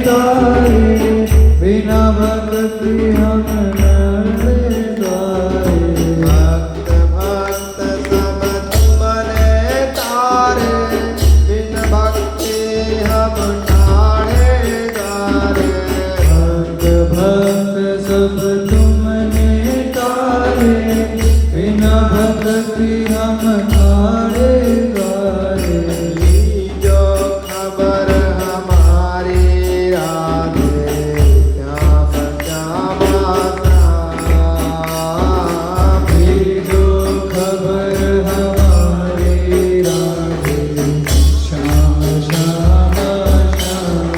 तारे बिना भक्ति हम नरने द्वारे। भक्त भक्त सब तुमने तारे बिन भक्ति हम ठाणे द्वारे। भक्त भक्त सब तुमने तारे बिना भक्ति हम ठाणे द्वारे। लीजो खबर हमारी राधे श्याम श्यामा श्याम। लीजो खबर हमारी राधे श्याम श्याम श्याम।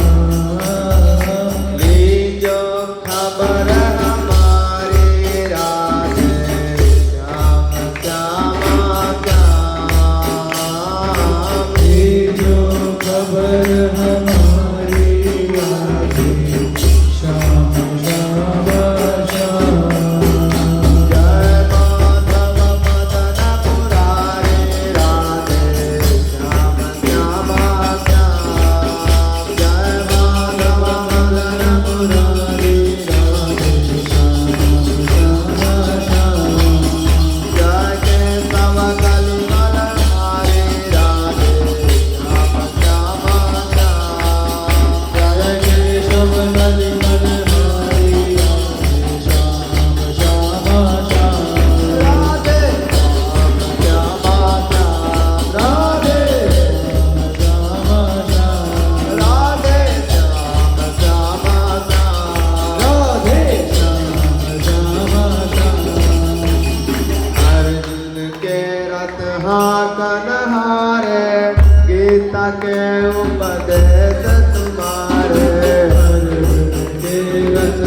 लीजो खबर हमारी राधे श्याम श्यामा श्याम। लीजो खबर हमारी राधे श्याम श्याम श्याम। जय माधव मदन मुरारी राधे श्याम श्यामा श्याम। जय माधव मदन मुरारी राधे श्याम श्यामा श्याम। जय केशव कलिमल हारी राधे श्याम श्यामा श्याम। जय केशव नलिमल हरि श्याम श्याम श्याम। राधे श्याम श्यामा श्याम। राधे श्याम श्याम। राधे श्याम श्यामा श्याम। राधे श्याम श्याम श्याम। अर्जुन के रथ हाकन हारे गीता के उपदेश तुम्हारे। के रथ